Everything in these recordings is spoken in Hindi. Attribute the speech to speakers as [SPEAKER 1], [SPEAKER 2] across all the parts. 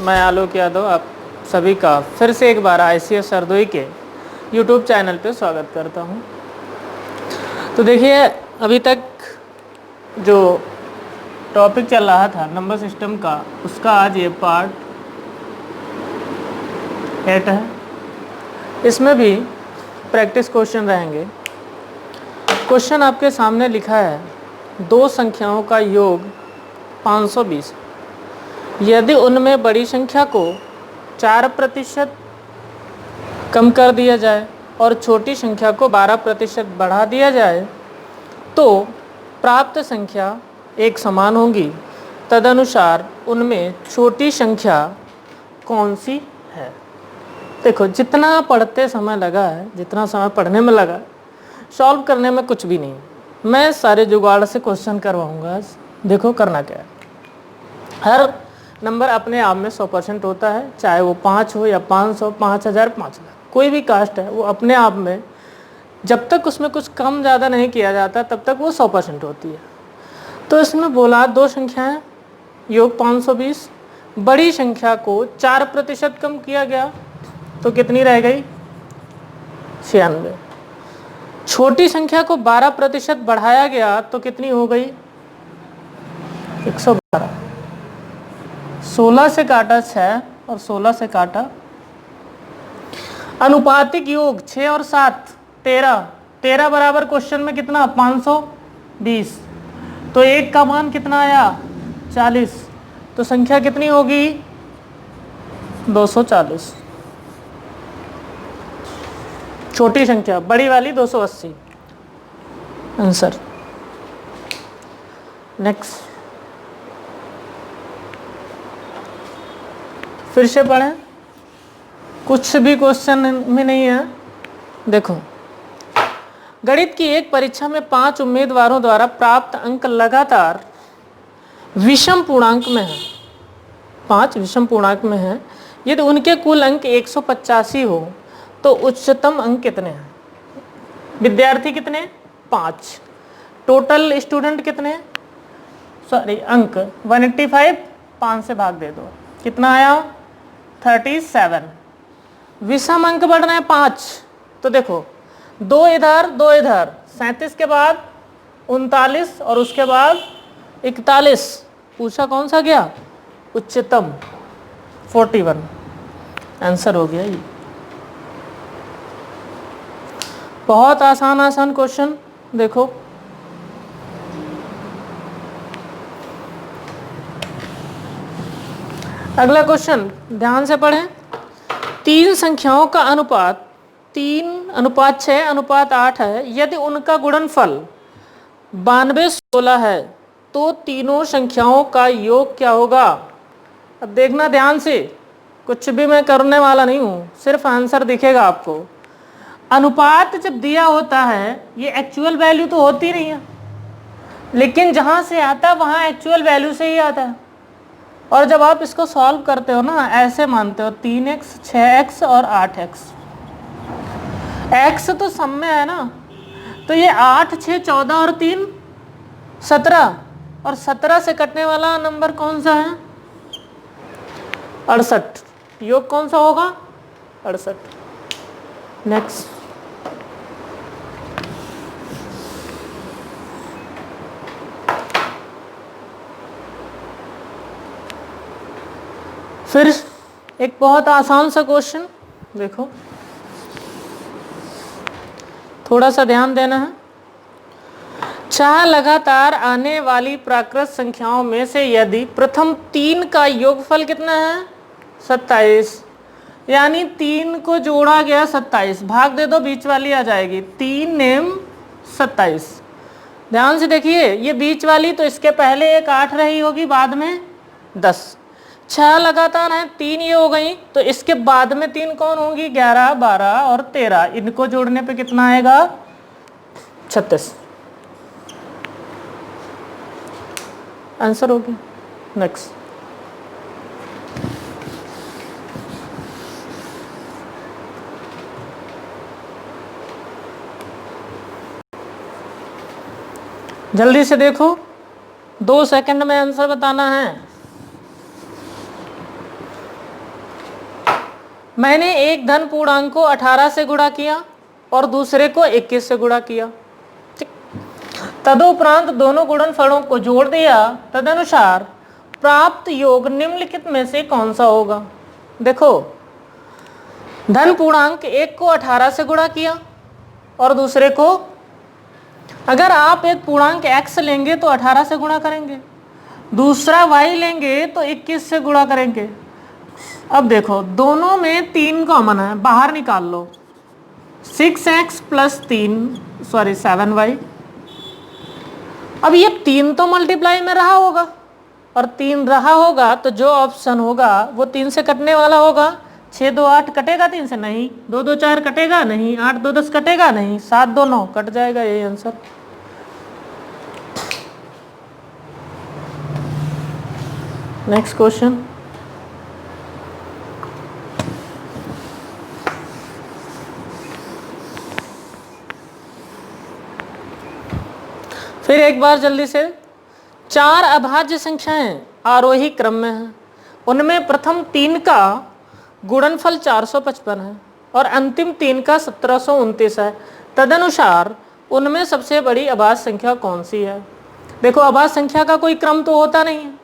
[SPEAKER 1] मैं आलोक यादव आप सभी का फिर से एक बार ICS हरदोई के YouTube चैनल पे स्वागत करता हूं। तो देखिए, अभी तक जो टॉपिक चल रहा था नंबर सिस्टम का, उसका आज ये पार्ट 8 है। इसमें भी प्रैक्टिस क्वेश्चन रहेंगे। क्वेश्चन आपके सामने लिखा है, दो संख्याओं का योग 520, यदि उनमें बड़ी संख्या को 4% कम कर दिया जाए और छोटी संख्या को 12% बढ़ा दिया जाए तो प्राप्त संख्या एक समान होंगी। तदनुसार उनमें छोटी संख्या कौन सी है। देखो, जितना पढ़ते समय लगा है, जितना समय पढ़ने में लगा, सॉल्व करने में कुछ भी नहीं। मैं सारे जुगाड़ से क्वेश्चन करवाऊंगा। देखो करना क्या है। हर नंबर अपने आप में 100% होता है, चाहे वो 5 हो या 500, 5000, 5 लाख, कोई भी कास्ट है, वो अपने आप में जब तक उसमें कुछ कम ज़्यादा नहीं किया जाता तब तक वो 100% होती है। तो इसमें बोला दो संख्याएं योग 520, बड़ी संख्या को 4% कम किया गया तो कितनी रह गई? 96। छोटी संख्या को 12% बढ़ाया गया तो कितनी हो गई? 112। 16 से काटा 6 और 16 से काटा। अनुपातिक योग 6 और 7 13। 13 बराबर क्वेश्चन में कितना? 520। तो एक का मान कितना आया? 40। तो संख्या कितनी होगी? 240। छोटी संख्या, बड़ी वाली 280। आंसर। नेक्स्ट, फिर से पढ़ें, कुछ भी क्वेश्चन में नहीं है। देखो, गणित की एक परीक्षा में 5 उम्मीदवारों द्वारा प्राप्त अंक लगातार विषम पूर्णांक में है। 5 विषम पूर्णांक में है। यदि उनके कुल अंक 185 हो तो उच्चतम अंक कितने हैं? विद्यार्थी कितने? 5। टोटल स्टूडेंट कितने? अंक 185, 5 से भाग दे दो, कितना आया? 37। विषम अंक बढ़ रहे हैं 5। तो देखो, 2 इधर 2 इधर, 37 के बाद 39 और उसके बाद 41। पूछा कौन सा गया? उच्चतम 41। आंसर हो गया ये। बहुत आसान क्वेश्चन। देखो, अगला क्वेश्चन ध्यान से पढ़ें। 3 संख्याओं का अनुपात 3:6:8 है। यदि उनका गुणनफल 92:16 है तो तीनों संख्याओं का योग क्या होगा? अब देखना ध्यान से, कुछ भी मैं करने वाला नहीं हूं, सिर्फ आंसर दिखेगा आपको। अनुपात जब दिया होता है, ये एक्चुअल वैल्यू तो होती नहीं है, लेकिन जहां से आता है वहां एक्चुअल वैल्यू से ही आता है। और जब आप इसको सॉल्व करते हो ना, ऐसे मानते हो 3x, 6x और 8x। x तो सम में है ना, तो ये 8, 6, 14 और 3 17, और 17 से कटने वाला नंबर कौन सा है? 68। योग कौन सा होगा? 68। नेक्स्ट, फिर एक बहुत आसान सा क्वेश्चन। देखो, थोड़ा सा ध्यान देना है। 4 लगातार आने वाली प्राकृत संख्याओं में से यदि प्रथम 3 का योगफल कितना है? 27। यानी 3 को जोड़ा गया 27, भाग दे दो, बीच वाली आ जाएगी। 3 नेम 27। ध्यान से देखिए, ये बीच वाली तो इसके पहले एक 8 रही होगी, बाद में 10। 6 लगातार हैं, 3 ये हो गई, तो इसके बाद में 3 कौन होंगी? 11, 12 और 13। इनको जोड़ने पे कितना आएगा? 36। आंसर हो गया। नेक्स्ट, जल्दी से देखो, 2 सेकंड में आंसर बताना है। मैंने एक धन पूर्णांक को 18 से गुणा किया और दूसरे को 21 से गुणा किया। ठीक। तदुपरांत दोनों गुणनफलों को जोड़ दिया, तदनुसार प्राप्त योग निम्नलिखित में से कौन सा होगा। देखो, धन पूर्णांक एक को 18 से गुणा किया और दूसरे को, अगर आप एक पूर्णांक x लेंगे तो 18 से गुणा करेंगे, दूसरा y लेंगे तो 21 से गुणा करेंगे। अब देखो, दोनों में 3 कॉमन है, बाहर निकाल लो। 6x plus 7y। अब ये 3 तो मल्टीप्लाई में रहा होगा, और 3 रहा होगा तो जो ऑप्शन होगा वो 3 से कटने वाला होगा। 6 2 8 कटेगा 3 से, नहीं। 2 2 4 कटेगा, नहीं। 8 2 10 कटेगा, नहीं। 7 2 9 कट जाएगा, यही आंसर। Next question. फिर एक बार जल्दी से, 4 अभाज्य संख्याएं आरोही क्रम में हैं। उनमें प्रथम 3 का गुणनफल 455 है और अंतिम 3 का 1729 है। तदनुसार उनमें सबसे बड़ी अभाज्य संख्या कौन सी है। देखो, अभाज्य संख्या का कोई क्रम तो होता नहीं है।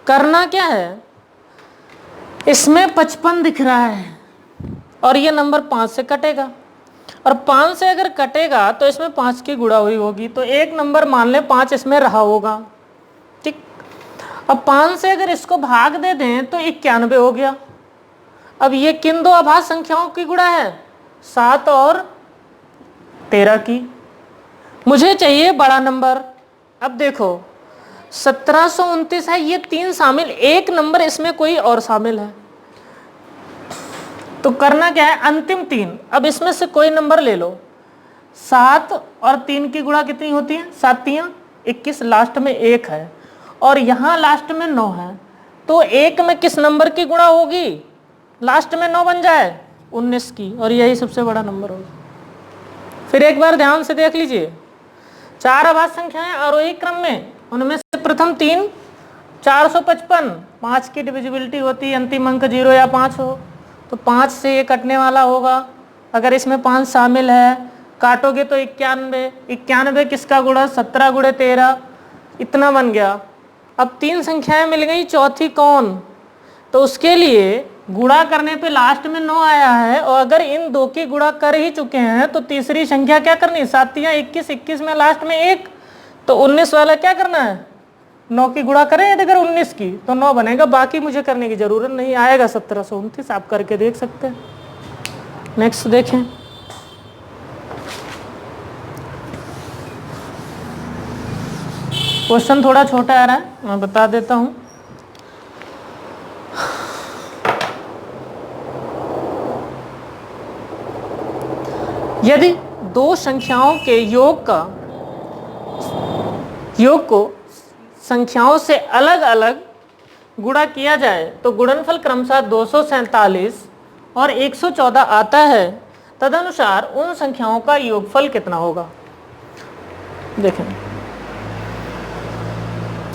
[SPEAKER 1] करना क्या है, इसमें 55 दिख रहा है और ये नंबर 5 से कटेगा, और 5 से अगर कटेगा तो इसमें 5 की गुणा हुई होगी, तो एक नंबर मान ले 5 इसमें रहा होगा। ठीक। अब 5 से अगर इसको भाग दे दें तो 91 हो गया। अब ये किन दो अभाज्य संख्याओं की गुणा है, 7 और 13 की। मुझे चाहिए बड़ा नंबर। अब देखो, 1729 है, ये 3 शामिल, एक नंबर इसमें कोई और शामिल है। तो करना क्या है, अंतिम 3, अब इसमें से कोई नंबर ले लो। 7 और 3 की गुणा कितनी होती है, 7 3 21, लास्ट में 1 है और यहाँ लास्ट में 9 है, तो 1 में किस नंबर की गुणा होगी, लास्ट में 9 बन जाए, 19 की, और यही सबसे बड़ा नंबर होगा। फिर एक बार ध्यान से देख लीजिए, 4 अभाज्य संख्याएं आरोही क्रम में, उनमें से प्रथम 3 455, 5 की डिविजिबिलिटी होती है, अंतिम अंक 0 या 5 हो, तो 5 से ये कटने वाला होगा। अगर इसमें 5 शामिल है, काटोगे तो 91, 91 किसका गुणा, 17 गुणे 13, इतना बन गया। अब 3 संख्याएं मिल गई, चौथी कौन, तो उसके लिए गुणा करने पे लास्ट में 9 आया है, और अगर इन 2 की गुणा कर ही चुके हैं तो तीसरी संख्या क्या करनी, 7 21, 21 में लास्ट में 1, तो 19 वाला क्या करना है, 9 की गुणा करें अगर 19 की तो 9 बनेगा, बाकी मुझे करने की जरूरत नहीं, आएगा 1729, आप करके देख सकते हैं। नेक्स्ट देखें, क्वेश्चन थोड़ा छोटा आ रहा है, मैं बता देता हूं। यदि 2 संख्याओं के योग को संख्याओं से अलग अलग गुणा किया जाए तो गुणनफल क्रमशः 247 और 114 आता है, तदनुसार उन संख्याओं का योगफल कितना होगा। देखें,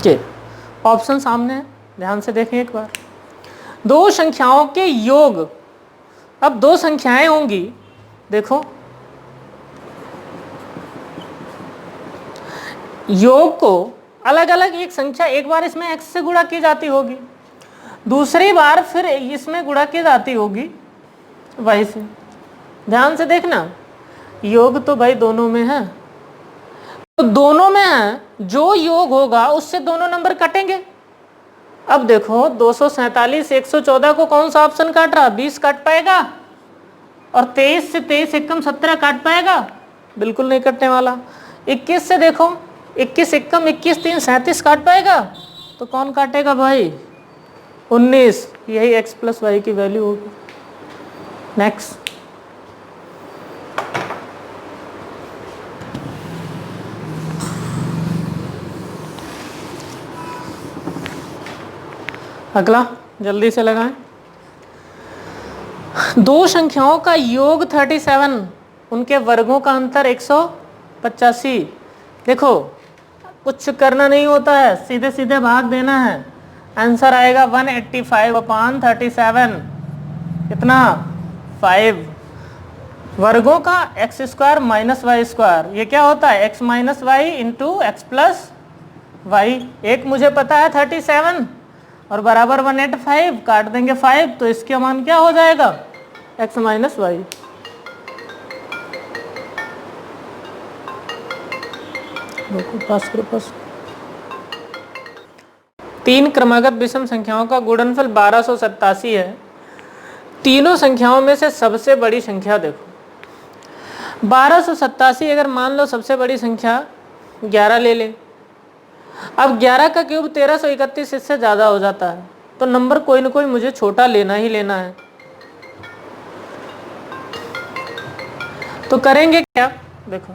[SPEAKER 1] ये ऑप्शन सामने है, ध्यान से देखें एक बार। 2 संख्याओं के योग, अब 2 संख्याएं होंगी, देखो योग को अलग अलग एक संख्या एक बार इसमें x से गुणा की जाती होगी, दूसरी बार फिर इसमें गुणा की जाती होगी y से। ध्यान से देखना, योग तो भाई दोनों में है, तो दोनों में है, जो योग होगा उससे दोनों नंबर कटेंगे। अब देखो 247 114 को कौन सा ऑप्शन काट रहा, 20 काट पाएगा, और 23 से 23 एकम 17 काट पाएगा, बिल्कुल नहीं कटने वाला। 21 से देखो, 21 एकम 21 3 37 काट पाएगा, तो कौन काटेगा भाई, 19, यही x प्लस वाई की वैल्यू होगी। नेक्स्ट, अगला जल्दी से लगाएं। 2 संख्याओं का योग 37, उनके वर्गों का अंतर 185। देखो कुछ करना नहीं होता है, सीधे सीधे भाग देना है, आंसर आएगा 185/37। कितना 5 वर्गों का x square minus y square, ये क्या होता है x minus y into x plus y. एक मुझे पता है 37 और बराबर 185, काट देंगे 5 तो इसके मान क्या हो जाएगा एक्स माइनस वाई। पास 3 क्रमागत विषम संख्याओं का गुणनफल 1287 है। तीनों संख्याओं में से सबसे बड़ी संख्या देखो 1287, अगर मान लो सबसे बड़ी संख्या 11 ले लें। अब 11 का क्यूब 1331, इससे ज़्यादा हो जाता है, तो नंबर कोई ना कोई मुझे छोटा लेना ही लेना है। तो करेंगे क्या, देखो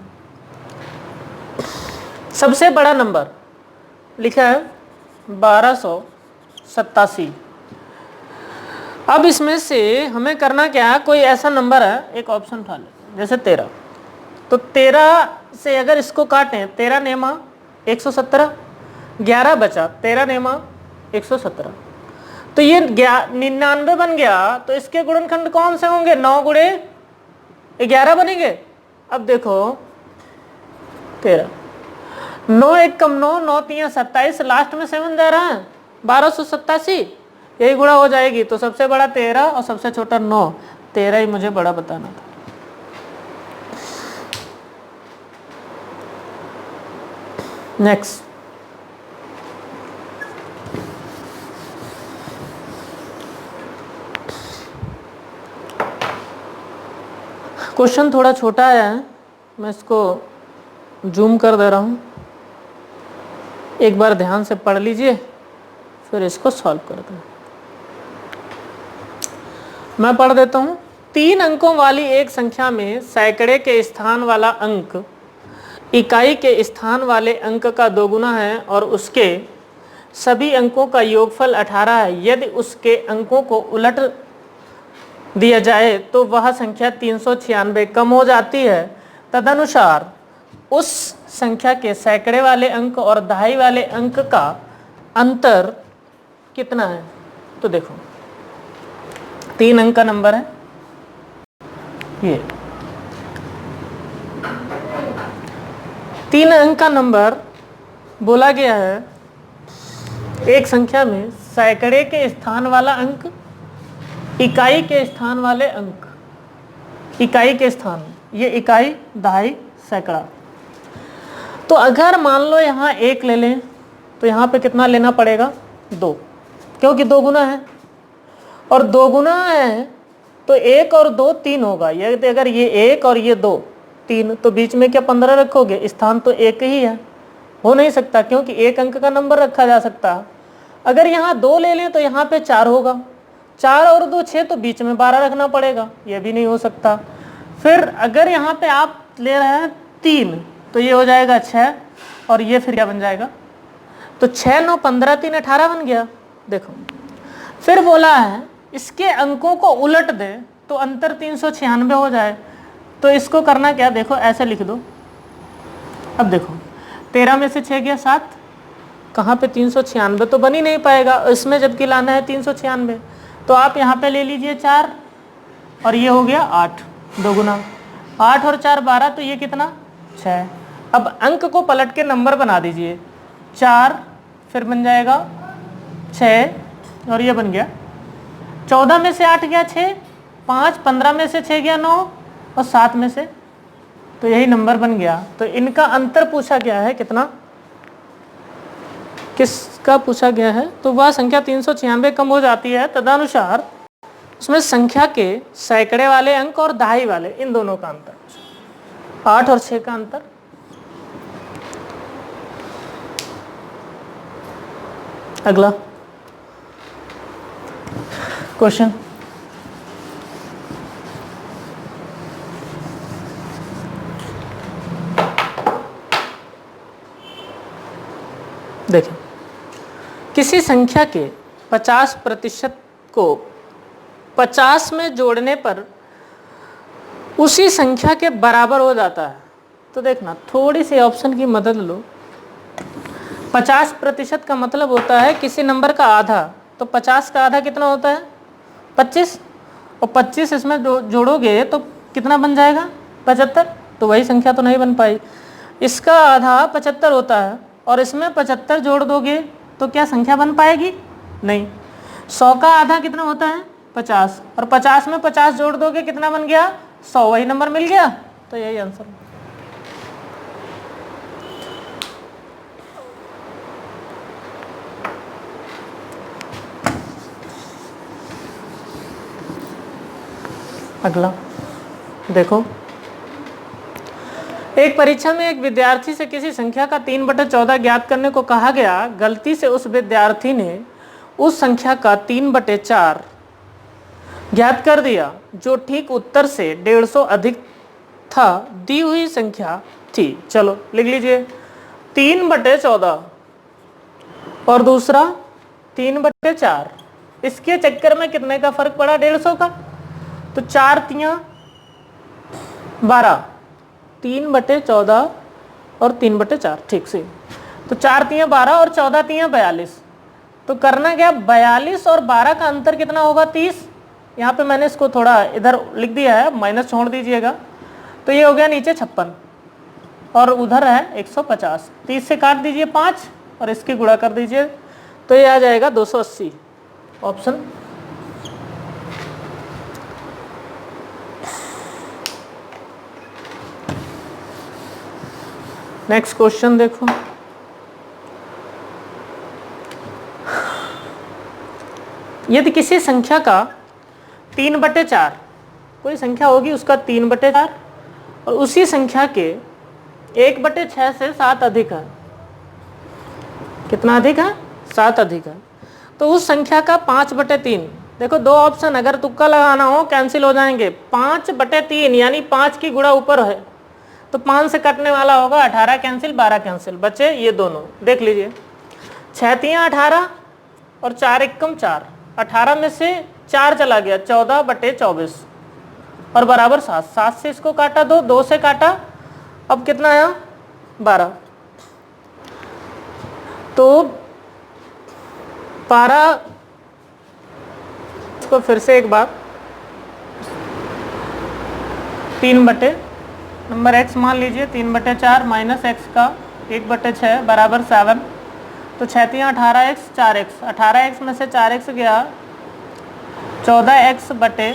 [SPEAKER 1] सबसे बड़ा नंबर लिखा है 1287। अब इसमें से हमें करना क्या है, कोई ऐसा नंबर है, एक ऑप्शन उठा ले जैसे 13, तो 13 से अगर इसको काटें 13 नेमा 117, 11 बचा 13 नेमा 117, तो ये 99 बन गया। तो इसके गुणनखंड कौन से होंगे, 9 गुणे 11 बनेंगे। अब देखो 13, 9 1 कम 9, 9 3 27, लास्ट में 7 जा रहा है 1287, यही गुणा हो जाएगी। तो सबसे बड़ा 13 और सबसे छोटा 9, 13 ही मुझे बड़ा बताना था। नेक्स्ट क्वेश्चन थोड़ा छोटा है, मैं इसको जूम कर दे रहा हूं, एक बार ध्यान से पढ़ लीजिए फिर इसको सॉल्व करते हैं। मैं पढ़ देता हूं। 3 अंकों वाली एक संख्या में सैकड़े के स्थान वाला अंक इकाई के स्थान वाले अंक का दोगुना है और उसके सभी अंकों का योगफल 18 है। यदि उसके अंकों को उलट दिया जाए तो वह संख्या 396 कम हो जाती है। तदनुसार उस संख्या के सैकड़े वाले अंक और दहाई वाले अंक का अंतर कितना है। तो देखो 3 अंक का नंबर है ये, 3 अंक का नंबर बोला गया है। एक संख्या में सैकड़े के स्थान वाला अंक, इकाई के स्थान वाले अंक, इकाई के स्थान, ये इकाई दहाई सैकड़ा। तो अगर मान लो यहाँ 1 ले लें तो यहाँ पे कितना लेना पड़ेगा 2, क्योंकि 2 गुना है और 2 गुना है तो 1 और 2 3 होगा। ये अगर ये 1 और ये 2 3 तो बीच में क्या 15 रखोगे, स्थान तो एक ही है, हो नहीं सकता क्योंकि एक अंक का नंबर रखा जा सकता। अगर यहाँ 2 ले लें तो यहाँ पे 4 होगा, 4 और 2 6, तो बीच में 12 रखना पड़ेगा, ये भी नहीं हो सकता। फिर अगर यहाँ पे आप ले रहे हैं 3 तो ये हो जाएगा 6 और ये फिर क्या बन जाएगा, तो 6 9 15 3 18 बन गया। देखो फिर बोला है इसके अंकों को उलट दे तो अंतर 396 हो जाए। तो इसको करना क्या, देखो ऐसे लिख दो। अब देखो 13 में से 6 गया 7, कहाँ पे 396 तो बन ही नहीं पाएगा, इसमें जबकि लाना है 396। तो आप यहाँ पे ले लीजिए 4 और ये हो गया 8, 2 गुना 8 और 4 12, तो ये कितना 6। अब अंक को पलट के नंबर बना दीजिए, 4 फिर बन जाएगा 6 और ये बन गया 14 में से 8 गया 6, 5 15 में से 6 गया 9 और 7 में से, तो यही नंबर बन गया। तो इनका अंतर पूछा गया है कितना, किसका पूछा गया है, तो वह संख्या 396 कम हो जाती है। तदनुसार उसमें संख्या के सैकड़े वाले अंक और दहाई वाले, इन दोनों का अंतर, 8 और 6 का अंतर। अगला क्वेश्चन, देखें किसी संख्या के 50% को 50 में जोड़ने पर उसी संख्या के बराबर हो जाता है। तो देखना थोड़ी सी ऑप्शन की मदद लो। 50% का मतलब होता है किसी नंबर का आधा, तो 50 का आधा कितना होता है 25, और 25 इसमें जोड़ोगे तो कितना बन जाएगा 75, तो वही संख्या तो नहीं बन पाई। इसका आधा 75 होता है और इसमें 75 जोड़ दोगे तो क्या संख्या बन पाएगी? नहीं। 100 का आधा कितना होता है 50, और 50 में 50 जोड़ दोगे कितना बन गया 100, वही नंबर मिल गया, तो यही आंसर। अगला देखो, एक परीक्षा में एक विद्यार्थी से किसी संख्या का 3/14 ज्ञात करने को कहा गया। गलती से उस विद्यार्थी ने उस संख्या का 3/4 ज्ञात कर दिया जो ठीक उत्तर से 150 अधिक था। दी हुई संख्या थी। चलो लिख लीजिए 3/14 और दूसरा 3/4। इसके चक्कर में कितने का फर्क पड़ा 150 का, तो 4 तियां 12, 3/14 और 3/4 ठीक से, तो 4 तियां 12 और 14 तियां 42। तो करना क्या 42 और 12 का अंतर कितना होगा 30। यहाँ पे मैंने इसको थोड़ा इधर लिख दिया है, माइनस छोड़ दीजिएगा, तो ये हो गया नीचे 56 और उधर है 150। 30 से काट दीजिए 5 और इसकी गुणा कर दीजिए, तो ये आ जाएगा 280। ऑप्शन नेक्स्ट क्वेश्चन देखो, यदि किसी संख्या का 3/4, कोई संख्या होगी उसका 3/4 और उसी संख्या के 1/6 से 7 अधिक है, कितना अधिक है 7 अधिक है, तो उस संख्या का 5/3। देखो दो ऑप्शन, अगर तुक्का लगाना हो कैंसिल हो जाएंगे। 5/3 यानी 5 की गुणा ऊपर है, तो 5 से कटने वाला होगा 18 कैंसिल 12 कैंसिल, बचे ये दोनों। देख लीजिए 6 तियां 18 और 4 एकम 4, 18 में से 4 चला गया 14/24 और बराबर 7। 7 से इसको काटा 2 से काटा, अब कितना आया 12। तो 12 इसको फिर से एक बार 3 नंबर x मान लीजिए 3/4 माइनस एक्स का 1/6 बराबर 7। तो 6 तियां 18x 4x, 18x में से 4x गया 14x बटे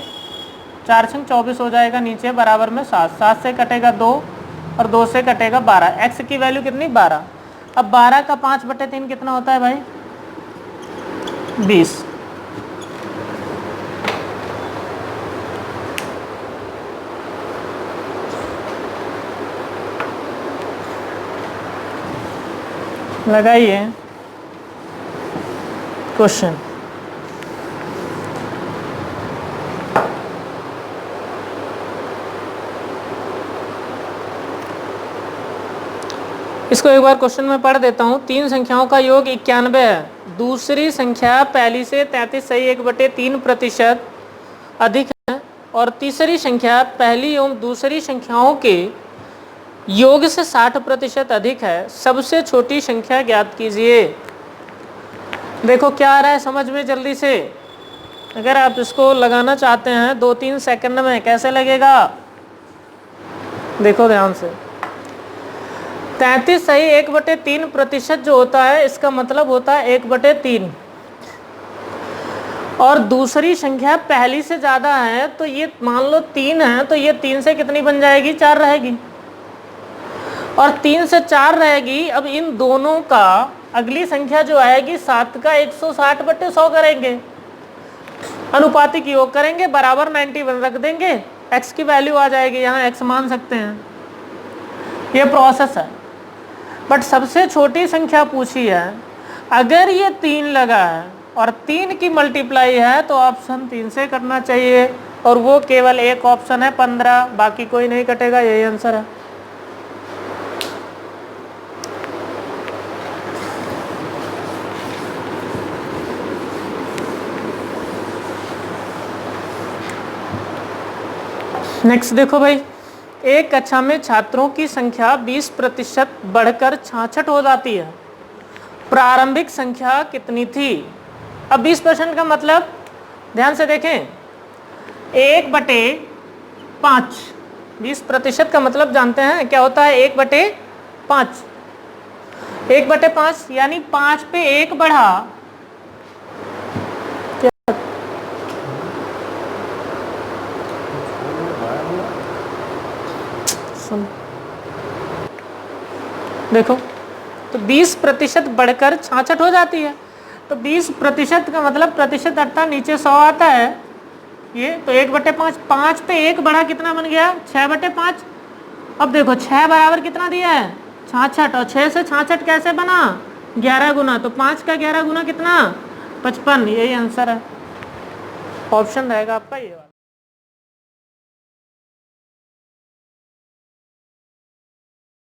[SPEAKER 1] 4 छंग 24 हो जाएगा नीचे बराबर में 7। 7 से कटेगा 2 और 2 से कटेगा 12। x की वैल्यू कितनी 12। अब 12 का 5/3 कितना होता है भाई 20। लगाइए क्वेश्चन। इसको एक बार क्वेश्चन में पढ़ देता हूँ। 3 संख्याओं का योग 91 है। दूसरी संख्या पहली से 33 सही 1/3% अधिक है और तीसरी संख्या पहली एवं दूसरी संख्याओं के योग से 60% अधिक है। सबसे छोटी संख्या ज्ञात कीजिए। देखो क्या आ रहा है समझ में जल्दी से। अगर आप इसको लगाना चाहते हैं 2-3 सेकंड में, कैसे लगेगा देखो ध्यान से। 33 सही 1/3% जो होता है इसका मतलब होता है 1/3 और दूसरी संख्या पहली से ज़्यादा है, तो ये मान लो 3 है, तो ये 3 से कितनी बन जाएगी 4 रहेगी और 3 से 4 रहेगी। अब इन दोनों का अगली संख्या जो आएगी 7 का 160/100 करेंगे, अनुपातिक योग करेंगे, बराबर 91 रख देंगे, x की वैल्यू आ जाएगी, यहाँ x मान सकते हैं। ये प्रोसेस है। बट सबसे छोटी संख्या पूछी है, अगर ये 3 लगा है और 3 की मल्टीप्लाई है तो ऑप्शन 3 से करना चाहिए और वो केवल एक ऑप्शन है 15, बाकी कोई नहीं कटेगा, यही आंसर है। नेक्स्ट देखो भाई, एक कक्षा में छात्रों की संख्या 20% बढ़कर 66 हो जाती है। प्रारंभिक संख्या कितनी थी। अब 20% का मतलब ध्यान से देखें, 1/5। 20% का मतलब जानते हैं क्या होता है? 1/5। 1/5 यानी 5 पे 1 बढ़ा। सुन देखो, तो 20% बढ़कर 66 हो जाती है। तो 20% का मतलब प्रतिशत अर्थात नीचे 100 आता है ये। तो 1/5, 5 पे 1 बढ़ा कितना बन गया? 6/5। अब देखो 6 बराबर कितना दिया है? 66। और 6 से 66 कैसे बना? 11 गुना। तो 5 का 11 गुना कितना? 55। यही आंसर है, ऑप्शन रहेगा आपका ये वाला।